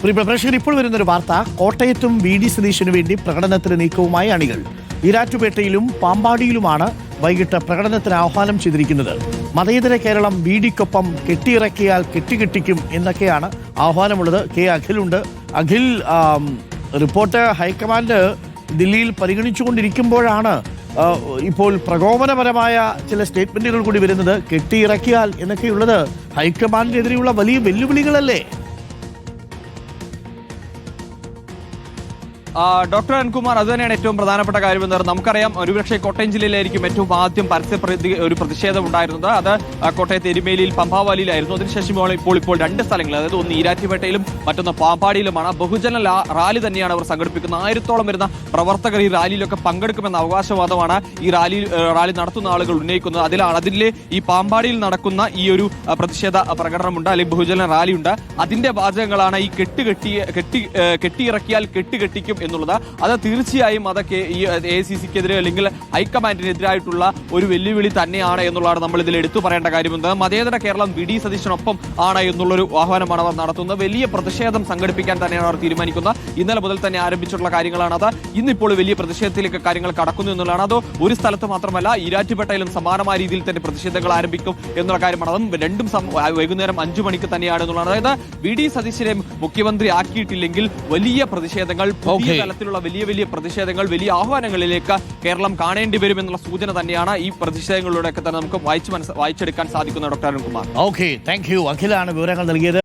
പ്രേക്ഷകർ ഇപ്പോൾ വരുന്നൊരു വാർത്ത. കോട്ടയത്തും വി.ഡി. സതീശനു വേണ്ടി പ്രകടനത്തിന് നീക്കവുമായി അണികൾ. ഈരാറ്റുപേട്ടയിലും പാമ്പാടിയിലുമാണ് വൈകിട്ട് പ്രകടനത്തിന് ആഹ്വാനം ചെയ്തിരിക്കുന്നത്. മതേതര കേരളം വി.ഡിക്കൊപ്പം കെട്ടിയിറക്കിയാൽ കെട്ടിക്കെട്ടിക്കും എന്നൊക്കെയാണ് ആഹ്വാനമുള്ളത്. കെ അഖിലുണ്ട്. അഖിൽ, റിപ്പോർട്ട് ഹൈക്കമാൻഡ് ദില്ലിയിൽ പരിഗണിച്ചുകൊണ്ടിരിക്കുമ്പോഴാണ് ഇപ്പോൾ പ്രകോപനപരമായ ചില സ്റ്റേറ്റ്മെന്റുകൾ കൂടി വരുന്നത്. കെട്ടിയിറക്കിയാൽ എന്നൊക്കെയുള്ളത് ഹൈക്കമാൻഡിനെതിരെയുള്ള വലിയ വെല്ലുവിളികളല്ലേ? ഡോക്ടർ അരുൺകുമാർ, അത് തന്നെയാണ് ഏറ്റവും പ്രധാനപ്പെട്ട കാര്യമെന്ന്. നമുക്കറിയാം, ഒരുപക്ഷെ കോട്ടയം ജില്ലയിലായിരിക്കും ഏറ്റവും ആദ്യം ഒരു പ്രതിഷേധം ഉണ്ടായിരുന്നത്. അത് കോട്ടയത്ത് എരുമേലിയിൽ പമ്പാവാലിയിലായിരുന്നു. അതിനുശേഷം ഇപ്പോൾ രണ്ട് സ്ഥലങ്ങളിൽ, അതായത് ഒന്ന് ഈരാറ്റുപേട്ടയിലും മറ്റൊന്ന് പാമ്പാടിയിലുമാണ് ബഹുജന റാലി തന്നെയാണ് അവർ സംഘടിപ്പിക്കുന്നത്. 1000-ഓളം വരുന്ന പ്രവർത്തകർ ഈ റാലിയിലൊക്കെ പങ്കെടുക്കുമെന്ന അവകാശവാദമാണ് ഈ റാലി നടത്തുന്ന ആളുകൾ ഉന്നയിക്കുന്നത്. അതിലെ ഈ പാമ്പാടിയിൽ നടക്കുന്ന ഈ ഒരു പ്രതിഷേധ പ്രകടനമുണ്ട്, അല്ലെങ്കിൽ ബഹുജന റാലിയുണ്ട്. അതിന്റെ വാചകങ്ങളാണ് ഈ കെട്ടിയിറക്കിയാൽ കെട്ടിക്കെട്ടിക്കും എന്നുള്ളത്. അത് തീർച്ചയായും അതൊക്കെ ഈ AICC-ക്കെതിരെ അല്ലെങ്കിൽ ഹൈക്കമാൻഡിനെതിരായിട്ടുള്ള ഒരു വെല്ലുവിളി തന്നെയാണ് എന്നുള്ളതാണ് നമ്മൾ ഇതിൽ എടുത്തു പറയേണ്ട കാര്യമുണ്ട്. മതേതര കേരളം വി.ഡി. സതീശനൊപ്പം ആണ് എന്നുള്ളൊരു ആഹ്വാനമാണ് അവർ നടത്തുന്നത്. വലിയ പ്രതിഷേധം സംഘടിപ്പിക്കാൻ തന്നെയാണ് അവർ തീരുമാനിക്കുന്നത്. ഇന്നലെ മുതൽ തന്നെ ആരംഭിച്ചിട്ടുള്ള കാര്യങ്ങളാണ് അത്. ഇന്നിപ്പോൾ വലിയ പ്രതിഷേധത്തിലേക്ക് കാര്യങ്ങൾ കടക്കുന്നു എന്നുള്ളതാണ്. അത് ഒരു സ്ഥലത്ത് മാത്രമല്ല, ഈരാറ്റുപേട്ടയിലും സമാനമായ രീതിയിൽ തന്നെ പ്രതിഷേധങ്ങൾ ആരംഭിക്കും എന്നുള്ള കാര്യമാണ്. അതും രണ്ടും വൈകുന്നേരം 5 മണിക്ക് തന്നെയാണ് എന്നുള്ളതാണ്. അതായത് വി.ഡി. സതീശനെ മുഖ്യമന്ത്രി ആക്കിയിട്ടില്ലെങ്കിൽ വലിയ പ്രതിഷേധങ്ങൾ, തലത്തിലുള്ള വലിയ പ്രതിഷേധങ്ങൾ, വലിയ ആഹ്വാനങ്ങളിലേക്ക് കേരളം കാണേണ്ടി വരുമെന്നുള്ള സൂചന തന്നെയാണ് ഈ പ്രതിഷേധങ്ങളിലൂടെയൊക്കെ തന്നെ നമുക്ക് വായിച്ചെടുക്കാൻ സാധിക്കുന്ന doctor Arunkumar. Okay, thank you. അഖിലാണ് വിവരങ്ങൾ നൽകിയത്.